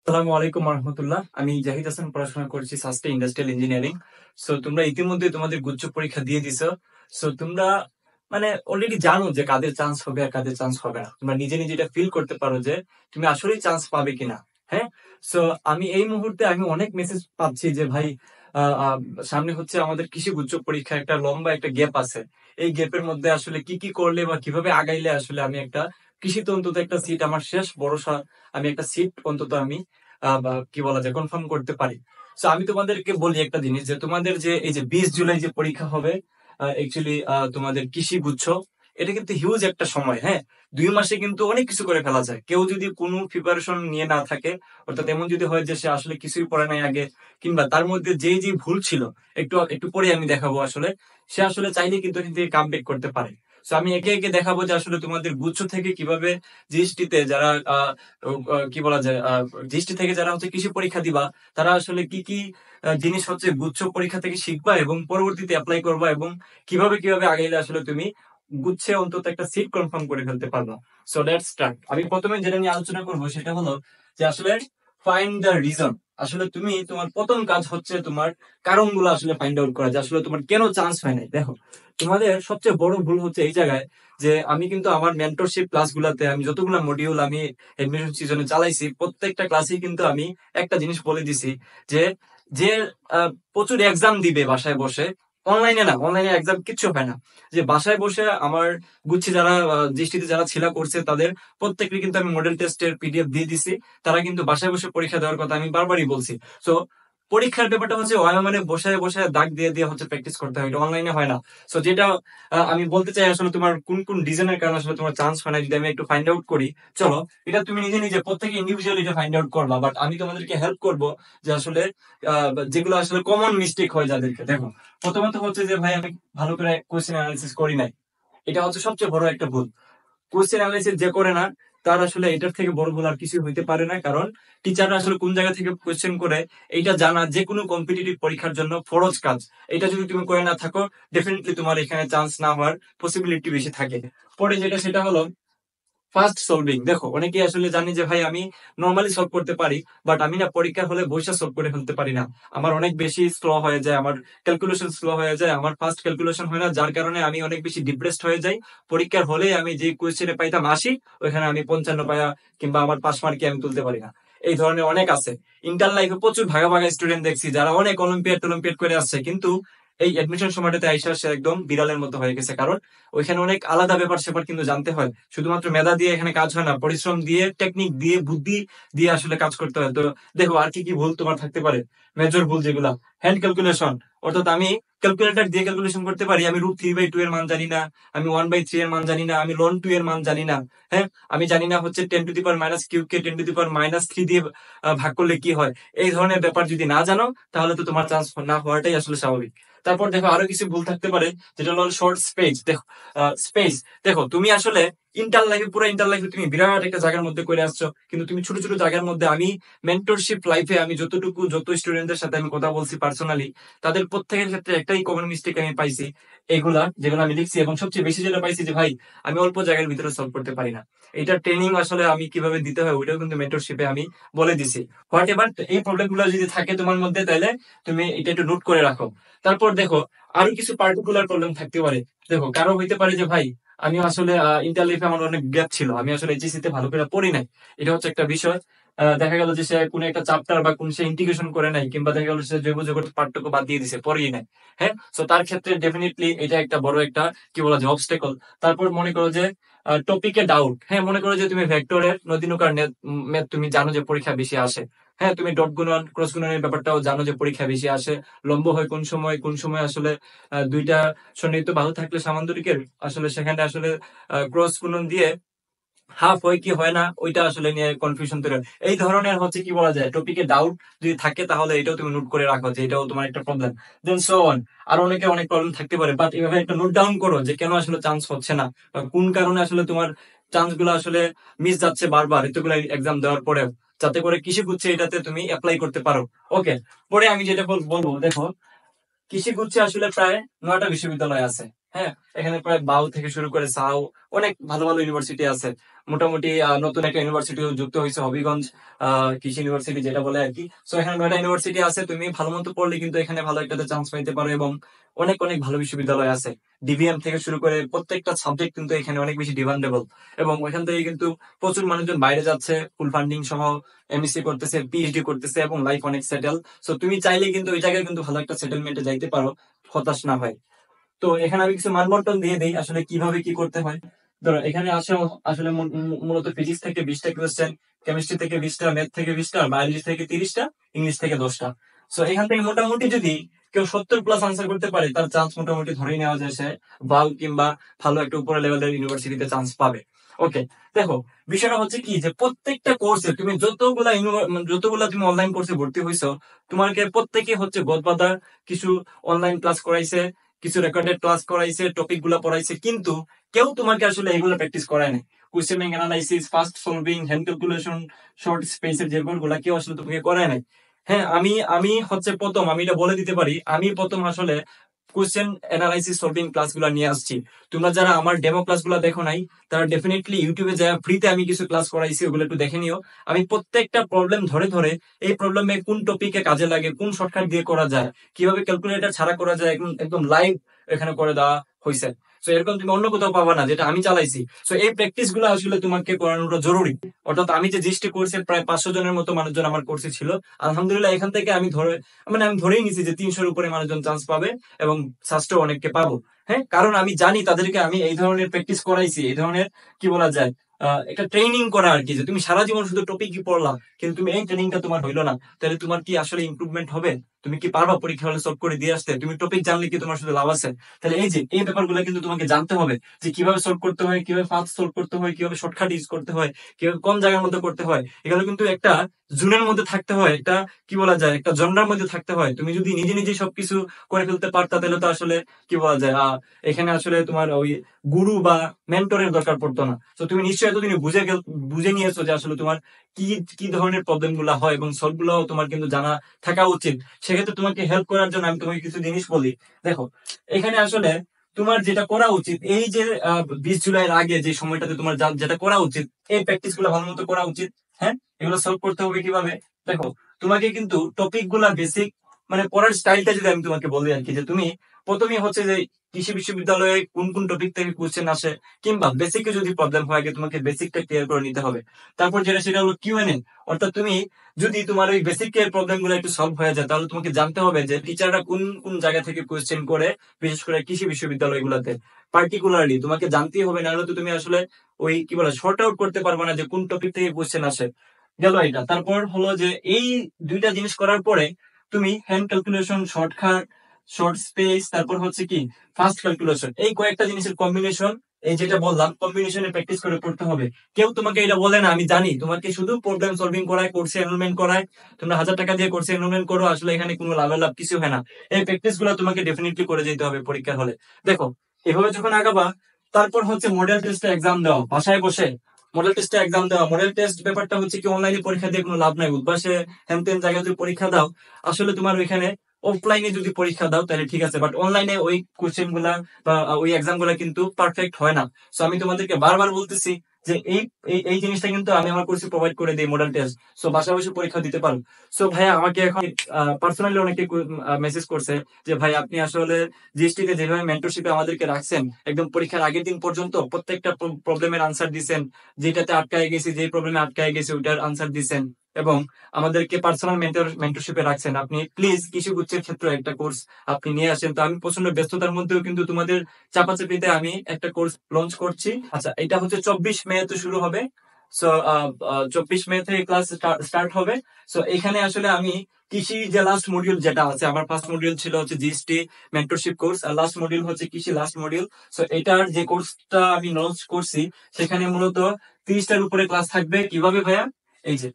আসসালামু আলাইকুম রহমতুল্লাহ। আমি জাহিদ হাসান, পড়াশোনা করছি সাস্টে ইন্ডাস্ট্রিয়াল ইঞ্জিনিয়ারিং। সো তোমরা ইতিমধ্যে তোমাদের গুচ্ছ পরীক্ষা দিয়ে দিছো। সো তোমরা মানে অলরেডি জানো যে কাদের চান্স হবে আর কাদের চান্স হবে না। তোমরা নিজে নিজে এটা ফিল করতে পারো যে তুমি আসলেই চান্স পাবে কিনা। হ্যাঁ। সো আমি এই মুহূর্তে অনেক মেসেজ পাচ্ছি যে ভাই, আহ, আহ, সামনে হচ্ছে আমাদের কৃষি গুচ্ছ পরীক্ষা, একটা লম্বা একটা গ্যাপ আছে। এই গ্যাপের মধ্যে আসলে কি কি করলে বা কিভাবে আগাইলে আসলে আমি একটা কৃষিতে অন্তত একটা সিট, আমার শেষ ভরসা, আমি একটা সিট অন্তত আমি বা কি বলা যায় কনফার্ম করতে পারি। তো আমি তোমাদেরকে বলি একটা জিনিস, যে তোমাদের যে এই যে 20 জুলাই যে পরীক্ষা হবে, অ্যাকচুয়ালি তোমাদের কৃষি গুচ্ছ, এটা কিন্তু হিউজ একটা সময়। হ্যাঁ, 2 মাসে কিন্তু অনেক কিছু করে ফেলা যায় কেউ যদি কোনো প্রিপারেশন নিয়ে না থাকে। অর্থাৎ এমন যদি হয় যে সে আসলে কিছুই পড়ে নাই আগে, কিংবা তার মধ্যে যেই যে ভুল ছিল, একটু একটু পরে আমি দেখাবো আসলে, সে আসলে চাইলে কিন্তু এখান থেকে কাম ব্যাক করতে পারে। তো আমি একে একে দেখাবো যে আসলে তোমাদের গুচ্ছ থেকে কিভাবে জিএসটিতে যারা কি বলা যায় জিএসটি থেকে যারা হচ্ছে কৃষি পরীক্ষা দিবা, তারা আসলে কি কি জিনিস হচ্ছে গুচ্ছ পরীক্ষা থেকে শিখবা এবং পরবর্তীতে অ্যাপ্লাই করবা, এবং কিভাবে কিভাবে আগাইলে আসলে তুমি গুচ্ছে অন্তত একটা সিট কনফার্ম করে ফেলতে পারবা। So let's start. আমি প্রথমে যেটা নিয়ে আলোচনা করবো সেটা হলো যে আসলে ফাইন্ড দ্য রিজন। আসলে তুমি তোমার প্রথম কাজ হচ্ছে তোমার কারণগুলো আসলে ফাইন্ড আউট করা, যে আসলে তোমার কেন চান্স হয় নাই। দেখো, তোমাদের সবচেয়ে বড় ভুল হচ্ছে এই জায়গায়, যে আমি কিন্তু আমার মেন্টরশিপ ক্লাসগুলোতে আমি যতগুলো মডিউল আমি এডমিশন সিজনে চালাইছি, প্রত্যেকটা ক্লাসেই কিন্তু আমি একটা জিনিস বলে দিছি, যে যে প্রচুর এক্সাম দিবে বাসায় বসে, অনলাইনে না, অনলাইনে এক্সাম কিচ্ছু হয় না, যে বাসায় বসে আমার গুচ্ছি যারা দৃষ্টিতে যারা ছিলা করছে, তাদের প্রত্যেককে কিন্তু আমি মডেল টেস্টের পিডিএফ দিয়ে দিছি। তারা কিন্তু বাসায় বসে পরীক্ষা দেওয়ার কথা আমি বারবারই বলছি। সো পরীক্ষার ব্যাপারটা হচ্ছে মানে বসে বসে দাগ দিয়ে দিয়ে হচ্ছে প্র্যাকটিস করতে হয়, এটা অনলাইনে হয় না। সো যেটা আমি বলতে চাই, আসলে তোমার কোন কোন রিজনের কারণে আসলে তোমার চান্স হয় না, যদি আমি একটু ফাইন্ড আউট করি। চলো, এটা তুমি নিজে নিজে প্রত্যেকে ইন্ডিভিজুয়ালি এটা ফাইন্ড আউট করবা, বাট আমি তোমাদেরকে হেল্প করব যে আসলে যেগুলো আসলে কমন মিস্টেক হয় যাদেরকে। দেখো, প্রথমত হচ্ছে যে ভাই আমি ভালো করে কোয়েশ্চেন অ্যানালিসিস করি নাই, এটা হচ্ছে সবচেয়ে বড় একটা ভুল। কোয়েশ্চেন অ্যানালাইসিস যে করে না, তার আসলে এটার থেকে বড় ভুল আর কিছু হইতে পারে না। কারণ টিচাররা আসলে কোন জায়গা থেকে কোয়েশ্চেন করে, এইটা জানা যে কোনো কম্পিটিটিভ পরীক্ষার জন্য ফরজ কাজ। এটা যদি তুমি করে না থাকো, ডেফিনেটলি তোমার এখানে চান্স না হওয়ার পসিবিলিটি বেশি থাকে। পরে যেটা সেটা হলো ফাস্ট সলভিং। দেখো, অনেকেই আসলে জানি যে ভাই আমি নর্মালি সলভ করতে পারি, বাট আমি না পরীক্ষার হলে বৈশা সলভ করে ফেলতে পারি না। আমার অনেক বেশি স্লো হয়ে যায়, আমার ক্যালকুলেশন স্লো হয়ে যায়, আমার ফাস্ট ক্যালকুলেশন হয় না, যার কারণে আমি অনেক বেশি ডিপ্রেসড হয়ে যাই। পরীক্ষার হলে আমি যে কোয়েশ্চেনে পাইতাম 80, ওইখানে আমি 55 পায়া কিংবা আমার 5 মার্কে আমি তুলতে পারি না। এই ধরনের অনেক আছে। ইন্টার লাইফে প্রচুর ভাগা ভাগা স্টুডেন্ট দেখছি যারা অনেক অলিম্পিয়াড টলিম্পিয়াড করে আসছে, কিন্তু এই অ্যাডমিশন সময়টাতে আইসা সে একদম বিড়ালের মতো হয়ে গেছে। কারণ ওইখানে অনেক আলাদা ব্যাপার স্যাপার কিন্তু জানতে হয়। শুধুমাত্র মেধা দিয়ে এখানে কাজ হয় না, পরিশ্রম দিয়ে, টেকনিক দিয়ে, বুদ্ধি দিয়ে আসলে কাজ করতে হয়। তো দেখো, আর কি কি ভুল তোমার থাকতে পারে। মেজর ভুল যেগুলা, হ্যান্ড ক্যালকুলেশন। অর্থাৎ আমি ক্যালকুলেটর দিয়ে ক্যালকুলেশন করতে পারি, আমি √3/2 এর মান জানি না, আমি 1/3 এর মান জানি না, আমি ln 2 এর মান জানি না। হ্যাঁ, আমি জানি না হচ্ছে 10⁻³ কে 10⁻³ দিয়ে ভাগ করলে কি হয়। এই ধরনের ব্যাপার যদি না জানো, তাহলে তো তোমার চান্স না হওয়াটাই আসলে স্বাভাবিক। তারপর দেখো, আরো কিছু ভুল থাকতে পারে, যেটা হলো শর্ট স্পেস। দেখো, স্পেস, দেখো তুমি আসলে ইন্টার লাইফে তুমি বিরাট একটা জায়গার মধ্যে করে আসছো, কিন্তু তুমি ছোট ছোট জায়গার মধ্যে, আমি মেন্টরশিপ লাইফে আমি যত স্টুডেন্টদের সাথে আমি কথা বলছি পার্সোনালি, তাদের প্রত্যেকের ক্ষেত্রে একটাই কমন মিস্টেক আমি পাইছি, এগুলা যেগুলো আমি লিখছি, এবং সবচেয়ে বেশি যেটা পাইছি যে ভাই আমি অল্প জায়গার ভিতরে সলভ করতে পারি না। এটা ট্রেনিং আসলে আমি কিভাবে দিতে হয় ওইটাও কিন্তু মেন্টরশিপে আমি বলে দিছি। হোয়াট এভার এই প্রবলেম গুলো যদি থাকে তোমার মধ্যে, তাহলে তুমি এটা একটু নোট করে রাখো। তারপর দেখো, আরো কিছু পার্টিকুলার প্রবলেম থাকতে পারে। দেখো, কারো হইতে পারে যে ভাই আমি আসলে ইন্টার লাইফে আমার অনেক গ্যাপ ছিল, আমি আসলে এইচএসসি তে ভালো করে পড়ি নাই। এটা হচ্ছে একটা বিষয়। দেখা গেল যে সে কোন একটা চ্যাপ্টার বা কোন সে ইন্টিগ্রেশন করে নাই, কিংবা দেখা গেল সে জৈব জগতের পার্থক্য বাদ দিয়ে দিছে, পড়েই নাই। হ্যাঁ, তো তার ক্ষেত্রে ডেফিনেটলি এটা একটা বড় একটা কি বলা যায় অবস্টেকল। তারপর মনে করো যে টপিকে ডাউট। হ্যাঁ, মনে করো যে তুমি ভেক্টরের নদী নৌকার ম্যাথ তুমি জানো যে পরীক্ষা বেশি আসে। হ্যাঁ, তুমি ডট গুণন ক্রস গুণনের ব্যাপারটাও জানো যে পরীক্ষা বেশি আসে। লম্ব হয় কোন সময়, কোন সময় আসলে দুইটা সন্নিহিত বাহু থাকলে সামান্তরিকের আসলে সেখানে আসলে ক্রস গুণন দিয়ে হাফ হয় কি হয় না, ওইটা আসলে নিয়ে কনফিউশন তৈরি হয়। এই ধরনের হচ্ছে কি বলা যায় টপিকে ডাউট যদি থাকে, তাহলে এটাও তুমি নোট করে রাখো যে এটাও তোমার একটা প্রবলেম। Then so on. আর অনেকে অনেক প্রবলেম থাকতে পারে, বাট এভাবে একটা নোট ডাউন করো যে কেন আসলে চান্স হচ্ছে না, বা কোন কারণে আসলে তোমার চান্স গুলো আসলে মিস যাচ্ছে বারবার এতগুলো এক্সাম দেওয়ার পরে, যাতে করে কৃষি গুচ্ছে এটাতে তুমি অ্যাপ্লাই করতে পারো। ওকে, পরে আমি যেটা বলবো, দেখো কৃষি গুচ্ছে আসলে প্রায় 9টা বিশ্ববিদ্যালয় আছে। হ্যাঁ, এখানে প্রায় বাউ থেকে শুরু করে সাউ অনেক ভালো ভালো ইউনিভার্সিটি আছে। মোটামুটি নতুন একটা ইউনিভার্সিটি যুক্ত হয়েছে হবিগঞ্জ কৃষি ইউনিভার্সিটি যেটা বলে আর কি। সো এখানে 9টা ইউনিভার্সিটি আছে, তুমি ভালো মতো পড়লে কিন্তু এখানে ভালো একটাতে চান্স পাইতে পারো, এবং অনেক অনেক ভালো বিশ্ববিদ্যালয় আছে। ডিভিএম থেকে শুরু করে প্রত্যেকটা সাবজেক্ট কিন্তু এখানে অনেক বেশি ডিমান্ডেবল, এবং ওইখান থেকে কিন্তু প্রচুর মানুষজন বাইরে যাচ্ছে ফুল ফান্ডিং সহ, এমএসসি করতেছে, পিএইচডি করতেছে, এবং লাইফ অনেক সেটেল। সো তুমি চাইলে কিন্তু ওই জায়গায় কিন্তু ভালো একটা সেটেলমেন্টে যাইতে পারো, হতাশ না হয়। তো এখানে আমি কিছু মানবন্টন দিয়ে দিই আসলে কিভাবে কি করতে হয়। ধরো এখানে আসে আসলে মূলত ফিজিক্স থেকে 20টা কোয়েশ্চেন, কেমিস্ট্রি থেকে 20টা, ম্যাথ থেকে 20টা, বায়োলজি থেকে 30টা, ইংলিশ থেকে 10টা। সো এখান থেকে মোটামুটি যদি কেউ 70+ আনসার করতে পারে, তার চান্স মোটামুটি ধরেই নেওয়া যায় সে ভালো কিংবা ভালো একটা উপরে লেভেলের ইউনিভার্সিটিতে চান্স পাবে। ওকে, দেখো বিষয়টা হচ্ছে কি যে প্রত্যেকটা কোর্সে তুমি যতগুলা তুমি অনলাইন কোর্সে ভর্তি হইছো, তোমাকে প্রত্যেকে হচ্ছে গদবাদা কিছু অনলাইন ক্লাস করাইছে, কিছু রেকর্ডেড ক্লাস করাইছে, টপিক গুলা পড়াইছে, কিন্তু কেউ তোমাকে আসলে এগুলো প্র্যাকটিস করায় নাই। Question bank analysis, fast solving, hand calculation, short স্পেসের যে গুলা কেউ আসলে তোমাকে করায় নাই। হ্যাঁ, আমি আমি হচ্ছে প্রথম, আমি এটা বলে দিতে পারি, আমি প্রথম আসলে কোয়েশ্চেন অ্যানালাইসিস সলভিং ক্লাসগুলো নিয়ে আসছি। তোমরা যারা আমার ডেমো ক্লাসগুলো দেখো নাই, তারা ডেফিনেটলি ইউটিউবে যা ফ্রিতে আমি কিছু ক্লাস করাইছি ওগুলো একটু দেখে নিও। আমি প্রত্যেকটা প্রবলেম ধরে ধরে, এই প্রবলেমে কোন টপিকে কাজে লাগে, কোন শর্টকাট দিয়ে করা যায়, কিভাবে ক্যালকুলেটর ছাড়া করা যায়, একদম একদম লাইভ এখানে করে দেওয়া হয়েছে। সো এরকম তুমি অন্য কোথাও পাবা না, যেটা আমি চালাইছি। সো এই প্র্যাকটিস গুলো আসলে তোমাকে করানোটা জরুরি। অর্থাৎ আমি যে জিনিসটি কোর্সে প্রায় 500 জনের মতো মানুষজন আমার কোর্সে ছিল, আলহামদুলিল্লাহ এখান থেকে আমি ধরেই নিছি যে 300-র উপরে মানুষজন চান্স পাবে, এবং সাস্টেও অনেককে পাবো। হ্যাঁ, কারণ আমি জানি তাদেরকে আমি এই ধরনের প্র্যাকটিস করাইছি, এই ধরনের কি বলা যায়, একটা ট্রেনিং করা আর কি। যে তুমি সারা জীবন শুধু টপিকই পড়লা, কিন্তু তুমি এই ট্রেনিংটা তোমার হইলো না, তাহলে তোমার কি আসলে ইমপ্রুভমেন্ট হবে? তুমি কি পারবা পরীক্ষা হলে সলভ করে দিয়ে আসতে? তুমি টপিক জানলে কি তোমার শুধু লাভ আছে? তাহলে এই যে এই ব্যাপারগুলো কিন্তু তোমাকে জানতে হবে, যে কিভাবে সলভ করতে হয়, কিভাবে ফাস্ট সলভ করতে হয়, কিভাবে শর্টকাট ইউজ করতে হয়, কিভাবে কোন জায়গার মধ্যে করতে হয়। এগুলো কিন্তু একটা জোনের মধ্যে থাকতে হয়, একটা কি বলা যায়, একটা জনরার মধ্যে থাকতে হয়। তুমি যদি নিজে নিজে সবকিছু করে ফেলতে পারতা, তাহলে তো আসলে কি বলা যায়, এখানে আসলে তোমার ওই গুরু বা মেন্টরের দরকার পড়তো না। তো তুমি নিশ্চয়ই এতদিন বুঝে নিয়েছো যে আসলে তোমার কি কি ধরনের প্রবলেম গুলা হয়, এবং সলভ গুলাও তোমার কিন্তু জানা থাকা উচিত। সেক্ষেত্রে তোমাকে হেল্প করার জন্য আমি তোমাকে কিছু জিনিস বলি। দেখো, এখানে আসলে তোমার যেটা করা উচিত, এই যে 20 জুলাইয়ের আগে যে সময়টাতে তোমার যেটা করা উচিত, এই প্র্যাকটিস গুলো ভালো মতো করা উচিত। হ্যাঁ, এগুলো সলভ করতে হবে কিভাবে? দেখো, তোমাকে কিন্তু টপিক গুলা বেসিক, মানে পড়ার স্টাইলটা যদি আমি তোমাকে বলি আর কি, যে তুমি প্রথমেই হচ্ছে যে কৃষি বিশ্ববিদ্যালয়ে কোন কোন টপিক থেকে কোশ্চেন আসে, কিংবা বেসিকে যদি প্রবলেম হয়, আগে তোমাকে বেসিকটা ক্লিয়ার করে নিতে হবে। তারপর যেটা সেটা হলো কিউএনএ। অর্থাৎ তুমি যদি তোমার ওই বেসিক প্রবলেম গুলো একটু সলভ হয়ে যায়, তাহলে তোমাকে জানতে হবে যে টিচাররা কোন কোন জায়গা থেকে কোশ্চেন করে, বিশেষ করে কৃষি বিশ্ববিদ্যালয়গুলোতে পার্টিকুলারলি তোমাকে জানতেই হবে, নাহলে তো তুমি আসলে ওই কি বলে শর্ট আউট করতে পারবে না যে কোন টপিক থেকে কোশ্চেন আসে। গেল এটা। তারপর হলো যে এই দুইটা জিনিস করার পরে তুমি হ্যান্ড ক্যালকুলেশন, শর্ট স্পেস, তারপর হচ্ছে কি ফাস্ট ক্যালকুলেশন, এই কয়েকটা জিনিসের কম্বিনেশন, এই যেটা বললাম কম্বিনেশনে প্র্যাকটিস করে পড়তে হবে। কেউ তোমাকে এটা বলে না, আমি জানি, তোমাকে শুধু প্রবলেম সলভিং করায়, কোর্সে এনরোলমেন্ট করায়। তোমরা 1000 টাকা দিয়ে কোর্সে এনরোলমেন্ট করো, আসলে এখানে কোনো লাভ কিছু হয় না। এই প্র্যাকটিস গুলো তোমাকে ডেফিনেটলি করে যেতে হবে পরীক্ষার হলে। দেখো, এভাবে যখন আগাবা, তারপর হচ্ছে মডেল টেস্টে এক্সাম দেওয়া, বাসায় বসে মডেল টেস্টে এক্সাম দেওয়া। মডেল টেস্ট ব্যাপারটা হচ্ছে কি, অনলাইনে পরীক্ষা দিয়ে কোনো লাভ নাই। উদ্বাসে হ্যান ত্যান জায়গায় যদি পরীক্ষা দাও, আসলে তোমার ওইখানে অফলাইনে যদি পরীক্ষা দাও তাহলে ঠিক আছে, বাট অনলাইনে ওই কোশ্চেন গুলা বা ওই এক্সাম গুলা কিন্তু পারফেক্ট হয় না। সো আমি তোমাদেরকে বারবার বলতেছি যে এই এই এই জিনিসটা কিন্তু আমি আমার কোর্সে প্রোভাইড করে দিই, মডেল টেস্ট। সো বাসা বসে পরীক্ষা দিতে পারো। সো ভাইয়া আমাকে এখন পার্সোনালি অনেকে মেসেজ করছে যে ভাই আপনি আসলে জিএসটিতে যেভাবে মেন্টরশিপে আমাদেরকে রাখছেন, একদম পরীক্ষার আগের দিন পর্যন্ত প্রত্যেকটা প্রবলেমের আনসার দিচ্ছেন, যেটাতে আটকায় গেছি, যে প্রবলেমে আটকায় গেছি ওইটার আনসার দিচ্ছেন, এবং আমাদেরকে পার্সোনাল মেন্টরশিপে রাখছেন। আপনি প্লিজ কৃষি গুচ্ছের ক্ষেত্রে একটা কোর্স আপনি নিয়ে আসেন। তো আমি প্রচন্ড ব্যস্ততার মধ্যেও কিন্তু তোমাদের চাপাচাপিতে আমি একটা কোর্স লঞ্চ করছি। আচ্ছা, এটা হচ্ছে 24 মে তো শুরু হবে। সো 24 মে থেকে ক্লাস স্টার্ট হবে। সো এখানে আসলে আমি কৃষি যে লাস্ট মডিউল যেটা আছে, আমার ফার্স্ট মডিউল ছিল হচ্ছে জিএসটি মেন্টরশিপ কোর্স, আর লাস্ট মডিউল হচ্ছে কৃষি লাস্ট মডিউল। সো এটার যে কোর্সটা আমি লঞ্চ করছি, সেখানে মূলত 30টার উপরে ক্লাস থাকবে। কিভাবে ভাইয়া? এই যে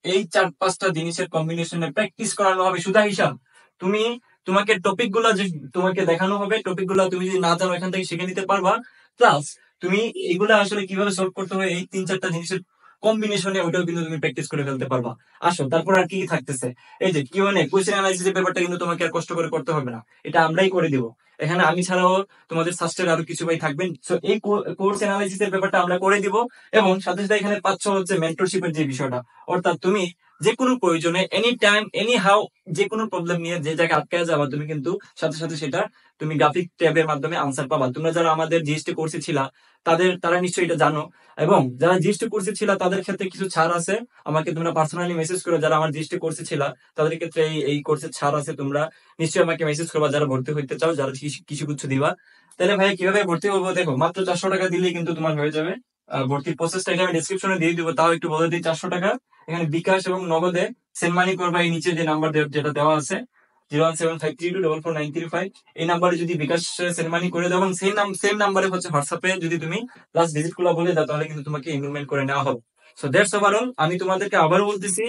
এই 4-5টা জিনিসের কম্বিনেশনে প্র্যাকটিস করানো হবে সুদা হিসাব। তুমি তোমাকে টপিক গুলা যে তোমাকে দেখানো হবে, টপিক গুলা তুমি যদি না জানো এখান থেকে শিখে নিতে পারবা। প্লাস তুমি এইগুলা আসলে কিভাবে সলভ করতে হয়, এই 3-4টা জিনিসের কম্বিনেশনে ওটাও কিন্তু তুমি প্র্যাকটিস করে ফেলতে পারবা। আসো, তারপর আর কি থাকতেছে, এই যে কিউএনএ কোয়েশ্চেন অ্যানালাইসিসের ব্যাপারটা কিন্তু তোমাকে আর কষ্ট করে করতে হবে না, এটা আমরাই করে দিব। এখানে আমি ছাড়াও তোমাদের সাস্টের আরো কিছু ভাই থাকবেন, সো এই কোর্স অ্যানালাইসিসের ব্যাপারটা আমরা করে দিব। এবং সাথে সাথে এখানে পাচ্ছ হচ্ছে মেন্টরশিপের যে বিষয়টা, অর্থাৎ তুমি যে কোনো প্রয়োজনে এনি টাইম এনি হাউ যে কোনো প্রবলেম নিয়ে যে জায়গায় আটকে যাবা, তুমি কিন্তু সাথে সাথে সেটা তুমি গ্রাফিক ট্যাবের মাধ্যমে আনসার পাবা। তোমরা যারা আমাদের জিএসটি কোর্সে ছিলা তারা নিশ্চয়ই এটা জানো। এবং যারা জিএসটি কোর্সে ছিল তাদের ক্ষেত্রে কিছু ছাড় আছে, আমাকে তোমরা পার্সোনালি মেসেজ করো। যারা আমার জিএসটি কোর্সে ছিল তাদের ক্ষেত্রে এই কোর্সে ছাড় আছে, তোমরা নিশ্চয়ই আমাকে মেসেজ করবা যারা ভর্তি হইতে চাও, যারা কিছু কিছু দিবা। তাহলে ভাই কিভাবে ভর্তি হবো, দেখো মাত্র 400 টাকা দিলেই কিন্তু তোমার হয়ে যাবে। ভর্তির প্রসেসটা আমি ডিসক্রিপশনে দিয়ে দিব, তাও একটু বলে দিই। 400 টাকা এখানে বিকাশ এবং নগদে সেন্ড মানি করবা এই নিচে যে নাম্বার যেটা দেওয়া আছে 01753244935, এই নাম্বারে যদি বিকাশ সেন্ড মানি করে দাও এবং সেম নাম্বারে হচ্ছে হোয়াটসঅ্যাপে যদি তুমি লাস্ট ডিজিট গুলো বলে দাও, তাহলে কিন্তু তোমাকে এনরোলমেন্ট করে নেওয়া হবে। So that's overall. আমি তোমাদেরকে আবারও বলতেছি,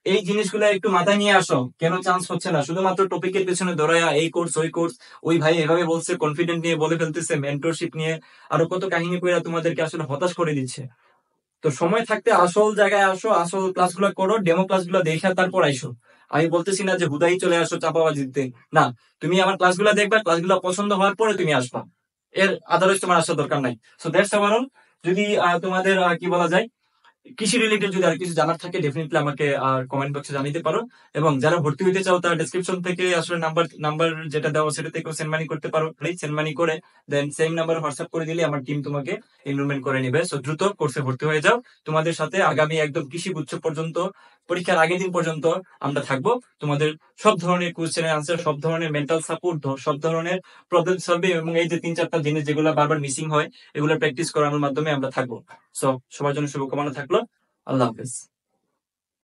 এই জিনিসগুলো একটু মাথায় নিয়ে আসো, কেন চান্স হচ্ছে না শুধুমাত্র টপিকের পেছনে দৌড়ায়া এই কোর্স ওই কোর্স, ওই ভাই এভাবে বলছে, কনফিডেন্ট নিয়ে বলে ফেলতেছে, মেন্টরশিপ নিয়ে আরো কত কাহিনী কইরা তোমাদেরকে আসলে হতাশ করে দিচ্ছে। তো সময় থাকতে আসল জায়গায় আসো, আসল ক্লাসগুলো করো, ডেমো ক্লাসগুলো দেখে তারপর আইসো। আমি বলতেছি না যে হুদাই চলে আসো চাপাবাজি দিতে, না, তুমি আমার ক্লাসগুলো দেখবা, ক্লাসগুলো পছন্দ হওয়ার পরে তুমি আসবা, এর আদারওয়াইজ তোমার আসার দরকার নাই। So that's overall. যদি তোমাদের কি বলা যায়, কৃষি রিলেটেড যদি আর কিছু জানার থাকে ডেফিনেটলি আমাকে কমেন্ট বক্সে জানাতে পারো। এবং যারা ভর্তি হইতে চাও তারা ডেসক্রিপশন থেকে আসলে নাম্বার যেটা দেওয়া সেটা থেকেও সেন্ড মানি করতে পারো। প্লিজ সেন্ড মানি করে দেন সেম নাম্বার হোয়াটসঅ্যাপ করে দিলে আমার টিম তোমাকে এনরোলমেন্ট করে নিবে। সো দ্রুত কোর্সে ভর্তি হয়ে যাও। তোমাদের সাথে আগামী একদম কৃষি গুচ্ছ পর্যন্ত, পরীক্ষার আগের দিন পর্যন্ত আমরা থাকবো। তোমাদের সব ধরনের কোয়েশ্চেনের আনসার, সব ধরনের মেন্টাল সাপোর্ট, সব ধরনের প্রবলেম সলভিং এবং এই যে 3-4টা জিনিস যেগুলো বারবার মিসিং হয় এগুলো প্র্যাকটিস করানোর মাধ্যমে আমরা থাকবো। সো সবার জন্য শুভকামনা থাকলো। আল্লাহ হাফেজ।